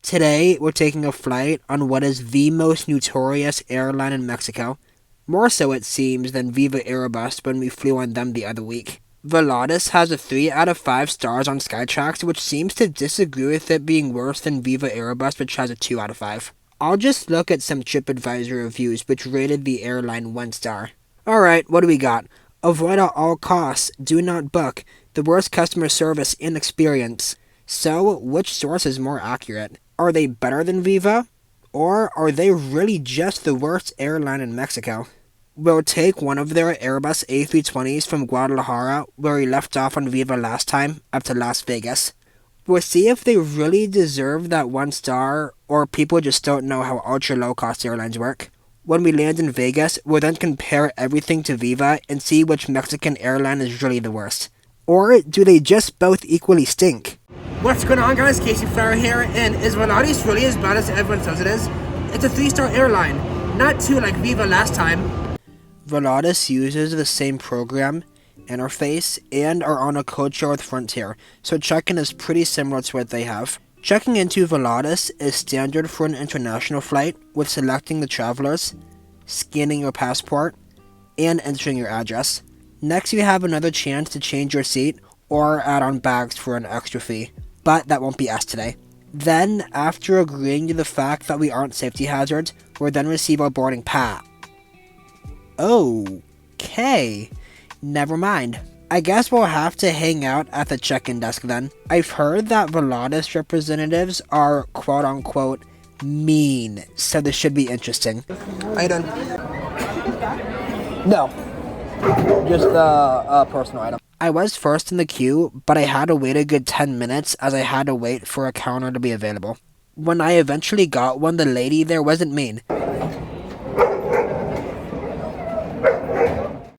Today, we're taking a flight on what is the most notorious airline in Mexico. More so, it seems, than Viva Aerobus when we flew on them the other week. Volaris has a 3 out of 5 stars on Skytrax, which seems to disagree with it being worse than Viva Aerobus, which has a 2 out of 5. I'll just look at some Tripadvisor reviews, which rated the airline 1 star. Alright, what do we got? Avoid at all costs. Do not book. The worst customer service and experience. So, which source is more accurate? Are they better than Viva? Or are they really just the worst airline in Mexico? We'll take one of their Airbus A320s from Guadalajara, where we left off on Viva last time, up to Las Vegas. We'll see if they really deserve that 1 star, or people just don't know how ultra low-cost airlines work. When we land in Vegas, we'll then compare everything to Viva and see which Mexican airline is really the worst. Or do they just both equally stink? What's going on, guys? Casey Flower here, and is Volaris really as bad as everyone says it is? It's a 3-star airline, not 2 like Viva last time. Volaris uses the same program, interface, and are on a code share with Frontier, so check-in is pretty similar to what they have. Checking into Volaris is standard for an international flight, with selecting the travelers, scanning your passport, and entering your address. Next, you have another chance to change your seat or add on bags for an extra fee, but that won't be us today. Then, after agreeing to the fact that we aren't safety hazards, we'll then receive our boarding pass. Okay, never mind. I guess we'll have to hang out at the check-in desk then. I've heard that Volaris representatives are quote-unquote mean, so this should be interesting. Are you done? No, just a personal item. I was first in the queue, but I had to wait a good 10 minutes as I had to wait for a counter to be available. When I eventually got one, the lady there wasn't mean.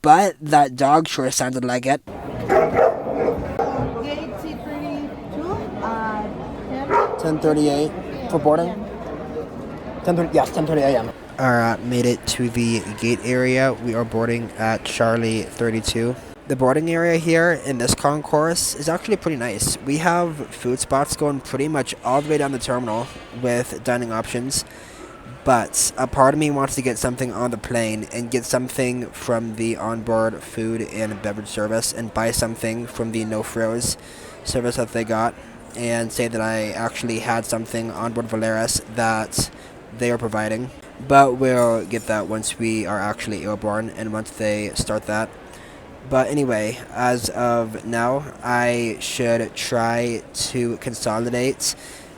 But that dog sure sounded like it. Gate C32, 10:38 for boarding? 10:30, yes, 10:30 a.m. Alright, made it to the gate area. We are boarding at Charlie 32. The boarding area here in this concourse is actually pretty nice. We have food spots going pretty much all the way down the terminal with dining options. But a part of me wants to get something on the plane and get something from the onboard food and beverage service and buy something from the No Frills service that they got and say that I actually had something onboard Volaris that they are providing. But we'll get that once we are actually airborne and once they start that. But anyway, as of now, I should try to consolidate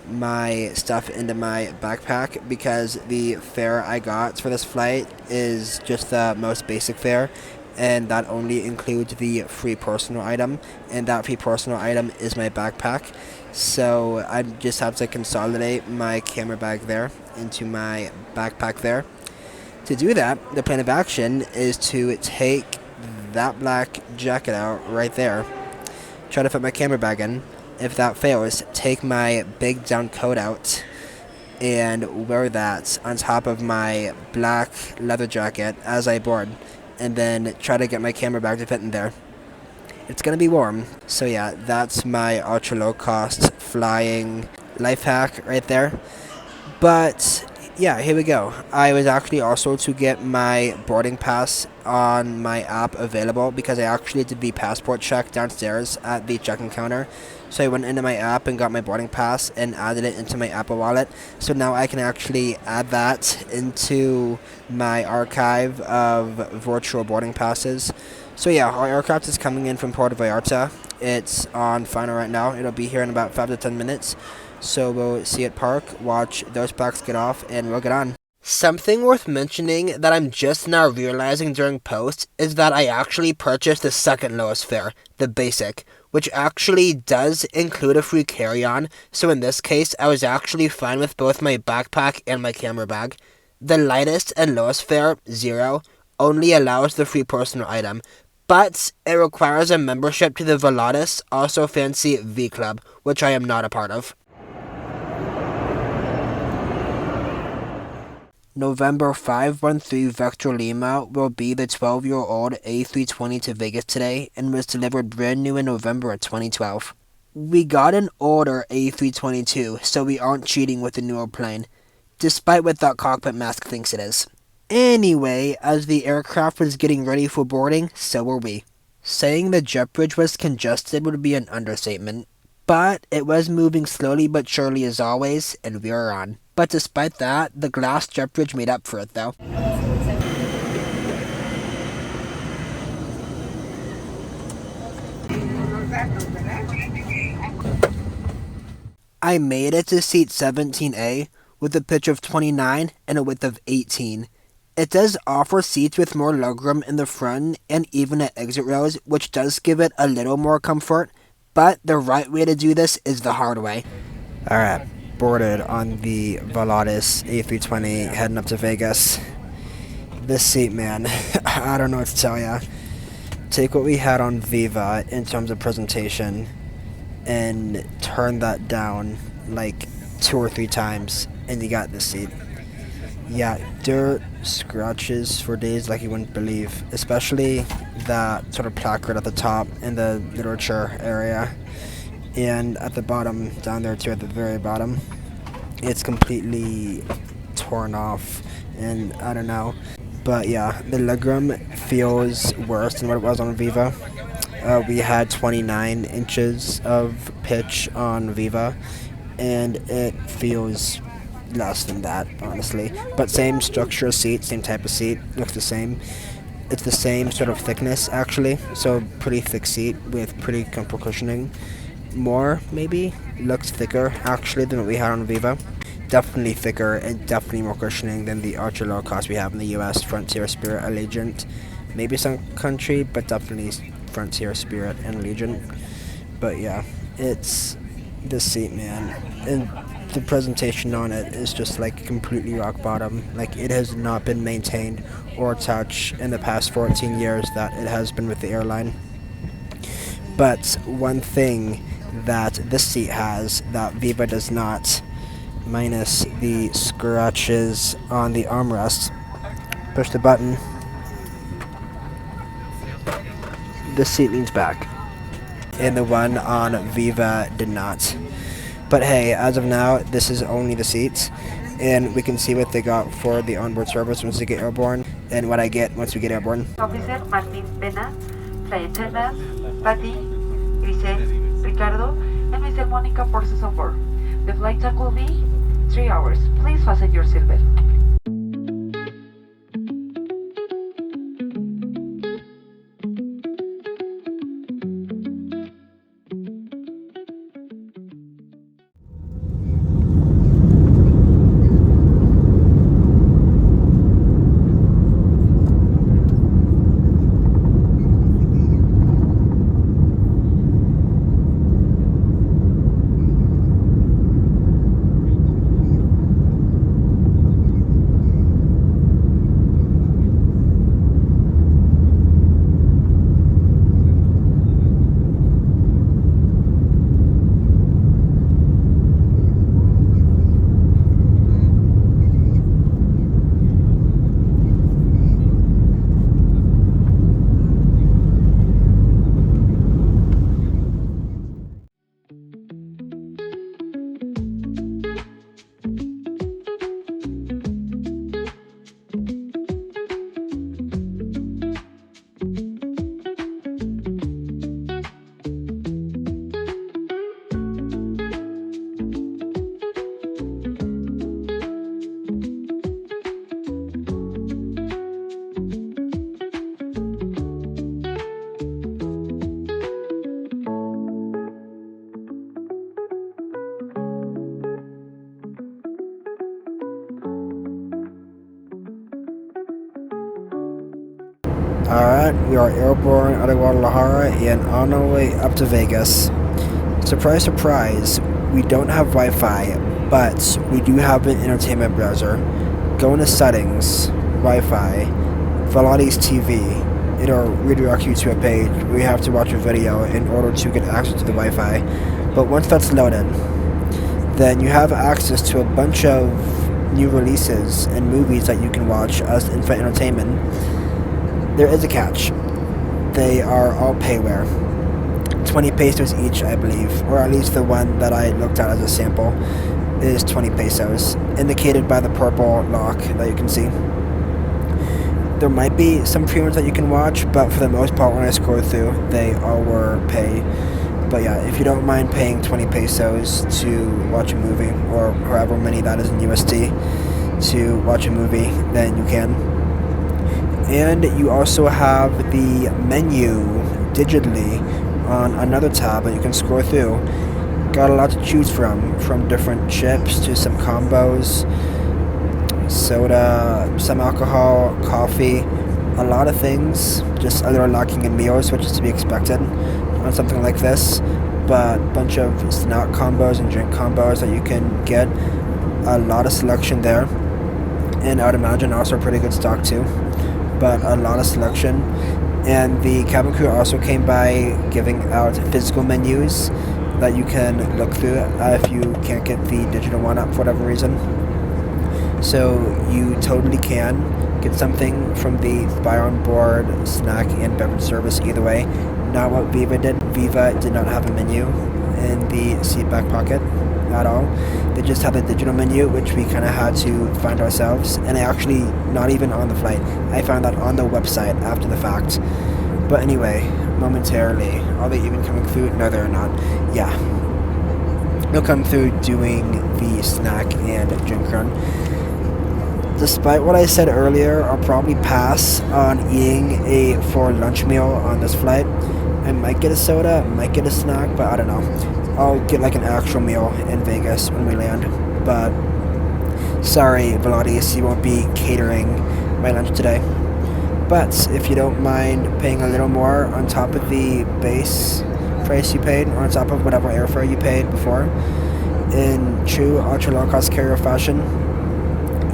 my stuff into my backpack because the fare I got for this flight is just the most basic fare, and that only includes the free personal item, and that free personal item is my backpack. So I just have to consolidate my camera bag there into my backpack there. To do that, the plan of action is to take that black jacket out right there, try to fit my camera bag in. If that fails, take my big down coat out and wear that on top of my black leather jacket as I board, and then try to get my camera bag to fit in there. It's gonna be warm, so yeah, that's my ultra low cost flying life hack right there. But yeah, here we go. I was actually also to get my boarding pass on my app available because I actually did the passport check downstairs at the check-in counter. So I went into my app and got my boarding pass and added it into my Apple Wallet. So now I can actually add that into my archive of virtual boarding passes. So yeah, our aircraft is coming in from Puerto Vallarta. It's on final right now. It'll be here in about 5 to 10 minutes. So we'll see it park, watch those packs get off, and we'll get on. Something worth mentioning that I'm just now realizing during post is that I actually purchased the second lowest fare, the basic, which actually does include a free carry-on, so in this case I was actually fine with both my backpack and my camera bag. The lightest and lowest fare, 0, only allows the free personal item, but it requires a membership to the Volaris, also fancy V Club, which I am not a part of. November 513 Vector Lima will be the 12-year-old A320 to Vegas today and was delivered brand new in November of 2012. We got an older A322, so we aren't cheating with the newer plane, despite what that cockpit mask thinks it is. Anyway, as the aircraft was getting ready for boarding, so were we. Saying the jet bridge was congested would be an understatement, but it was moving slowly but surely as always, and we were on. But despite that, the glass jet bridge made up for it though. I made it to seat 17A with a pitch of 29 and a width of 18. It does offer seats with more legroom in the front and even at exit rows, which does give it a little more comfort, but the right way to do this is the hard way. Alright, boarded on the Volaris A320 heading up to Vegas. This seat, man, I don't know what to tell ya. Take what we had on Viva in terms of presentation and turn that down like 2 or 3 times and you got this seat. Yeah, dirt, scratches for days like you wouldn't believe, especially that sort of placard at the top in the literature area, and at the bottom, down there too, at the very bottom, it's completely torn off, and I don't know, but yeah, the legroom feels worse than what it was on Viva. We had 29 inches of pitch on Viva, and it feels less than that, honestly. But same structure of seat, same type of seat, looks the same. It's the same sort of thickness, actually, so pretty thick seat with pretty comfortable cushioning. More, maybe, looks thicker, actually, than what we had on Viva. Definitely thicker and definitely more cushioning than the ultra low cost we have in the US, Frontier, Spirit, Allegiant. Maybe some country, but definitely Frontier, Spirit, and Allegiant. But yeah, it's this seat, man. And the presentation on it is just like completely rock bottom. Like, it has not been maintained or touched in the past 14 years that it has been with the airline. But one thing that this seat has that Viva does not, minus the scratches on the armrest, push the button, this seat leans back, and the one on Viva did not. But hey, as of now, this is only the seats, and we can see what they got for the onboard service once we get airborne, and what I get once we get airborne. Officer Martin Pena, flight attendants Patty, Grisel, Ricardo, and Mr. Monica Porces on board. The flight time will be 3 hours. Please fasten your seatbelt. Alright, we are airborne out of Guadalajara and on our way up to Vegas. Surprise, surprise, we don't have Wi-Fi, but we do have an entertainment browser. Go into settings, Wi-Fi, Volaris TV. It'll redirect you to a page where you have to watch a video in order to get access to the Wi-Fi. But once that's loaded, then you have access to a bunch of new releases and movies that you can watch as infant entertainment. There is a catch. They are all payware. 20 pesos each, I believe, or at least the one that I looked at as a sample is 20 pesos, indicated by the purple lock that you can see. There might be some free ones that you can watch, but for the most part, when I scroll through, they all were pay. But yeah, if you don't mind paying 20 pesos to watch a movie, or however many that is in USD, to watch a movie, then you can. And you also have the menu digitally on another tab that you can scroll through. Got a lot to choose from different chips to some combos, soda, some alcohol, coffee, a lot of things. Just a little lacking in meals, which is to be expected on something like this, but a bunch of snack combos and drink combos that you can get. A lot of selection there, and I would imagine also pretty good stock too, but a lot of selection. And the cabin crew also came by giving out physical menus that you can look through if you can't get the digital one up for whatever reason. So you totally can get something from the buy on board snack and beverage service either way. Not what Viva did. Viva did not have a menu in the seat back pocket at all. They just had the digital menu, which we kind of had to find ourselves, and actually not even on the flight. I found that on the website after the fact. But anyway, momentarily, are they even coming through? No, they're not. Yeah, they'll come through doing the snack and drink run. Despite what I said earlier, I'll probably pass on eating a full lunch meal on this flight. I might get a soda, might get a snack, but I don't know. I'll get like an actual meal in Vegas when we land. But sorry, Volaris, you won't be catering my lunch today. But if you don't mind paying a little more on top of the base price you paid, or on top of whatever airfare you paid before, in true ultra low cost carrier fashion,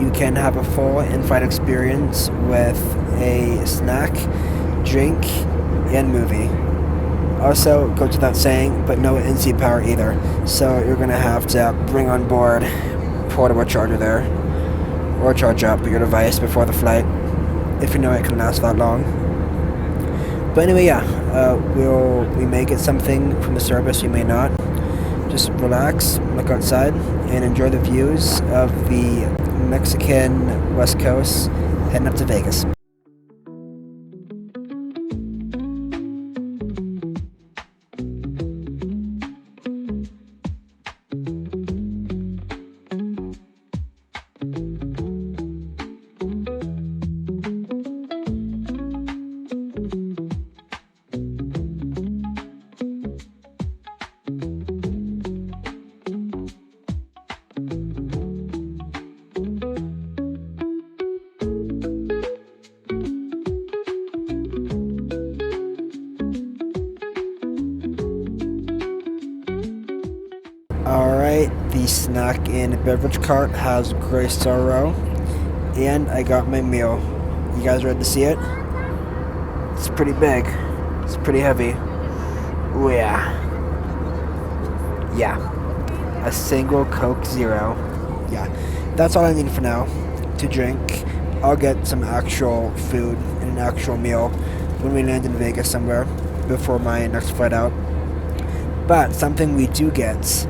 you can have a full in-flight experience with a snack, drink, and movie. Also, goes without saying, but no in-seat power either. So you're going to have to bring on board portable charger there, or charge up your device before the flight, if you know it can last that long. But anyway, yeah, we may get something from the service, we may not. Just relax, look outside, and enjoy the views of the Mexican West Coast heading up to Vegas. Alright, the snack and beverage cart has Grey Star Row, and I got my meal. You guys ready to see it? It's pretty big. It's pretty heavy. Oh yeah. Yeah. A single Coke Zero. Yeah. That's all I need for now to drink. I'll get some actual food and an actual meal when we land in Vegas somewhere before my next flight out. But something we do get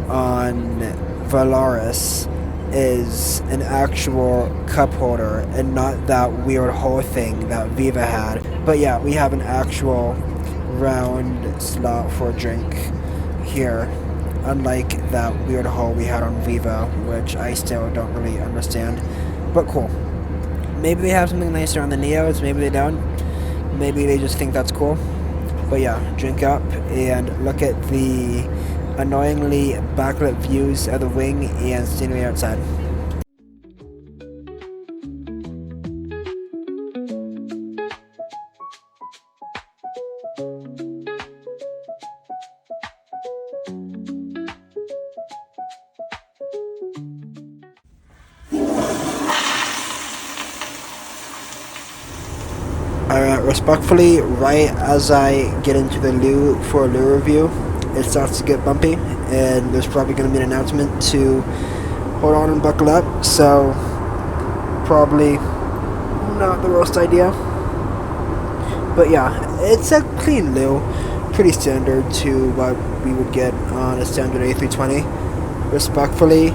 on Volaris is an actual cup holder and not that weird hole thing that Viva had. But yeah, we have an actual round slot for a drink here, unlike that weird hole we had on Viva, which I still don't really understand. But cool. Maybe they have something nicer on the Neos, maybe they don't. Maybe they just think that's cool. But yeah, drink up and look at the annoyingly backlit views of the wing and scenery outside. Alright, respectfully, right as I get into the loo for a loo review, it starts to get bumpy, and there's probably going to be an announcement to hold on and buckle up, so probably not the worst idea. But yeah, it's a clean loo, pretty standard to what we would get on a standard A320. Respectfully,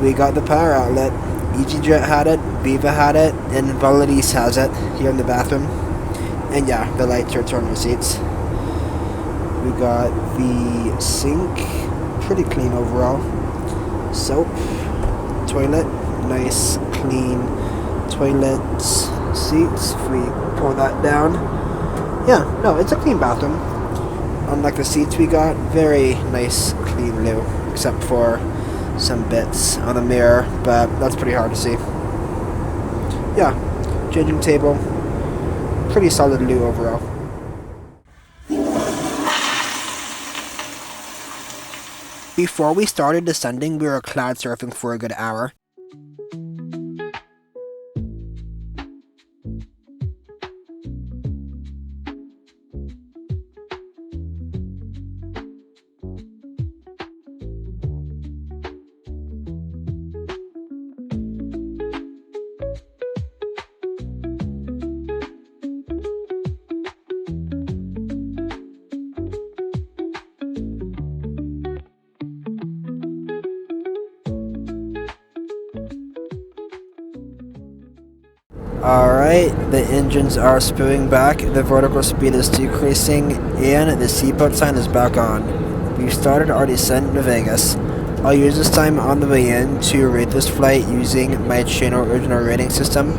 we got the power outlet. EasyJet had it, Viva had it, and Volaris has it here in the bathroom. And yeah, the lights are turned on the seats. We got the sink, pretty clean overall. Soap, toilet, nice clean toilet seats. If we pull that down, yeah, no, it's a clean bathroom. Unlike the seats we got, very nice clean loo, except for some bits on the mirror, but that's pretty hard to see. Yeah, changing table, pretty solid loo overall. Before we started descending, we were cloud surfing for a good hour. Alright, the engines are spewing back, the vertical speed is decreasing, and the seatbelt sign is back on. We've started our descent to Vegas. I'll use this time on the way in to rate this flight using my channel original rating system,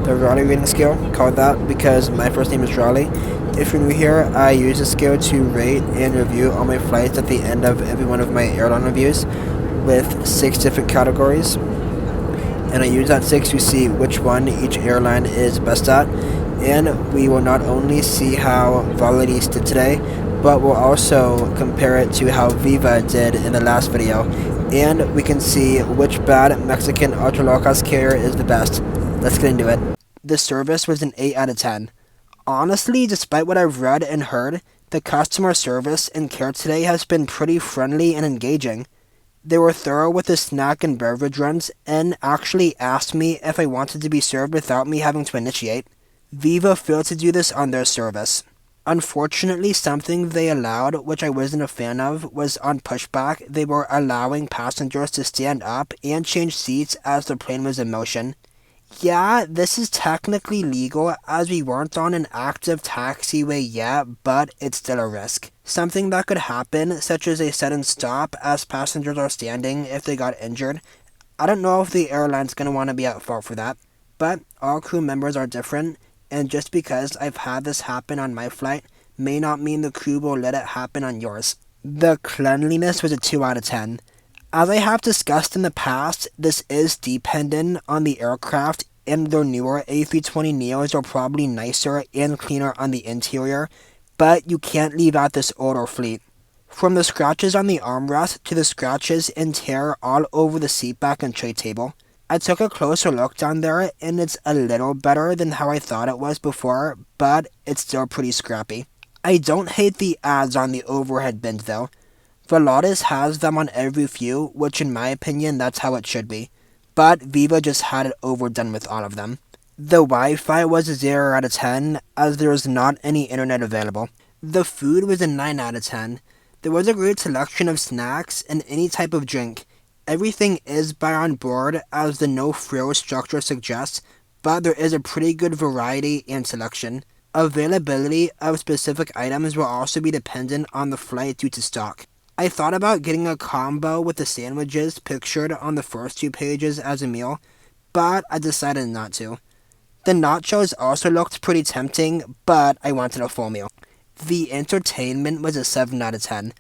the Raleigh rating scale, called that because my first name is Raleigh. If you're new here, I use this scale to rate and review all my flights at the end of every one of my airline reviews with 6 different categories. And I use that 6 to see which one each airline is best at. And we will not only see how Volaris did today, but we'll also compare it to how Viva did in the last video. And we can see which bad Mexican ultra low cost carrier is the best. Let's get into it. The service was an 8 out of 10. Honestly, despite what I've read and heard, the customer service and care today has been pretty friendly and engaging. They were thorough with the snack and beverage runs and actually asked me if I wanted to be served without me having to initiate. Viva failed to do this on their service. Unfortunately, something they allowed, which I wasn't a fan of, was on pushback. They were allowing passengers to stand up and change seats as the plane was in motion. Yeah, this is technically legal as we weren't on an active taxiway yet, but it's still a risk. Something that could happen, such as a sudden stop as passengers are standing if they got injured. I don't know if the airline's going to want to be at fault for that, but all crew members are different, and just because I've had this happen on my flight may not mean the crew will let it happen on yours. The cleanliness was a 2 out of 10. As I have discussed in the past, this is dependent on the aircraft, and their newer A320neos are probably nicer and cleaner on the interior, but you can't leave out this older fleet. From the scratches on the armrest to the scratches and tear all over the seatback and tray table. I took a closer look down there, and it's a little better than how I thought it was before, but it's still pretty scrappy. I don't hate the ads on the overhead bins though. Volaris has them on every few, which in my opinion that's how it should be. But Viva just had it overdone with all of them. The Wi-Fi was a 0 out of 10 as there was not any internet available. The food was a 9 out of 10. There was a great selection of snacks and any type of drink. Everything is buy on board as the No Frills structure suggests, but there is a pretty good variety and selection. Availability of specific items will also be dependent on the flight due to stock. I thought about getting a combo with the sandwiches pictured on the first 2 pages as a meal, but I decided not to. The nachos also looked pretty tempting, but I wanted a full meal. The entertainment was a 7 out of 10.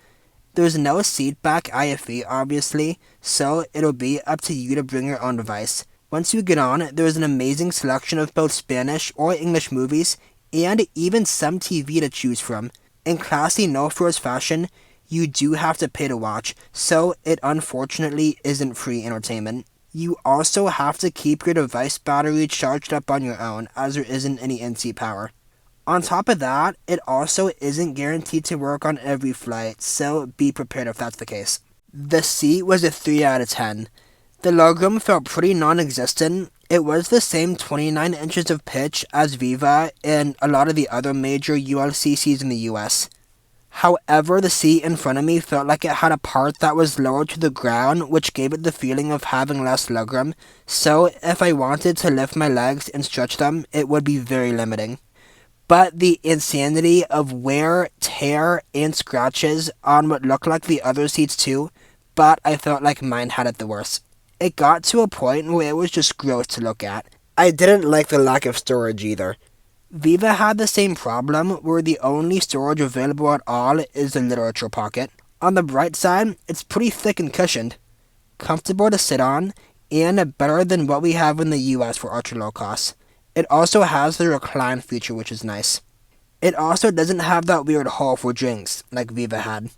There's no seat back IFE obviously, so it'll be up to you to bring your own device. Once you get on, there's an amazing selection of both Spanish or English movies, and even some TV to choose from. In classy No Frills fashion, you do have to pay to watch, so it unfortunately isn't free entertainment. You also have to keep your device battery charged up on your own, as there isn't any in-seat power. On top of that, it also isn't guaranteed to work on every flight, so be prepared if that's the case. The seat was a 3 out of 10. The legroom felt pretty non-existent. It was the same 29 inches of pitch as Viva and a lot of the other major ULCCs in the US. However, the seat in front of me felt like it had a part that was lower to the ground, which gave it the feeling of having less legroom, so if I wanted to lift my legs and stretch them, it would be very limiting. But the insanity of wear, tear, and scratches on what looked like the other seats too, but I felt like mine had it the worst. It got to a point where it was just gross to look at. I didn't like the lack of storage either. Viva had the same problem, where the only storage available at all is the literature pocket. On the bright side, it's pretty thick and cushioned, comfortable to sit on, and better than what we have in the US for ultra low cost. It also has the recline feature, which is nice. It also doesn't have that weird hole for drinks, like Viva had.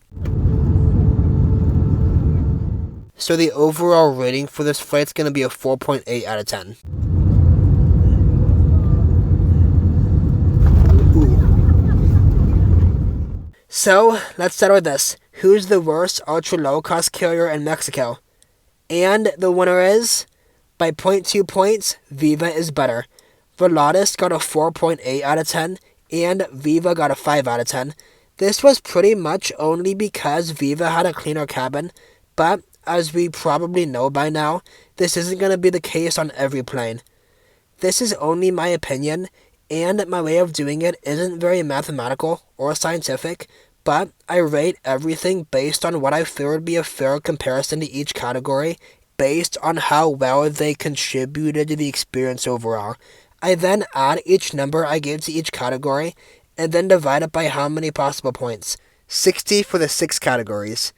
So the overall rating for this flight's going to be a 4.8 out of 10. So, let's start with this. Who's the worst ultra-low-cost carrier in Mexico? And the winner is, by 0.2 points, Viva is better. Volaris got a 4.8 out of 10, and Viva got a 5 out of 10. This was pretty much only because Viva had a cleaner cabin, but as we probably know by now, this isn't going to be the case on every plane. This is only my opinion, and my way of doing it isn't very mathematical or scientific, but I rate everything based on what I feel would be a fair comparison to each category, based on how well they contributed to the experience overall. I then add each number I gave to each category, and then divide it by how many possible points. 60 for the 6 categories.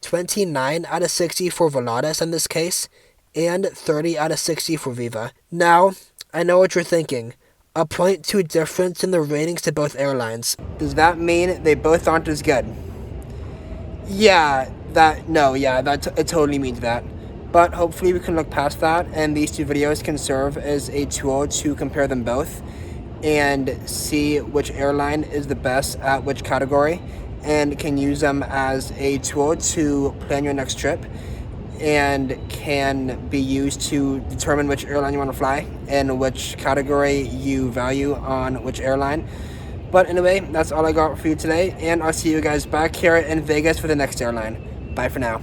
29 out of 60 for Volaris in this case, and 30 out of 60 for Viva. Now, I know what you're thinking. A 0.2 difference in the ratings to both airlines. Does that mean they both aren't as good? It totally means that. But hopefully we can look past that, and these two videos can serve as a tool to compare them both and see which airline is the best at which category, and can use them as a tool to plan your next trip, and can be used to determine which airline you want to fly and which category you value on which airline. But anyway, that's all I got for you today, and I'll see you guys back here in Vegas for the next airline. Bye for now.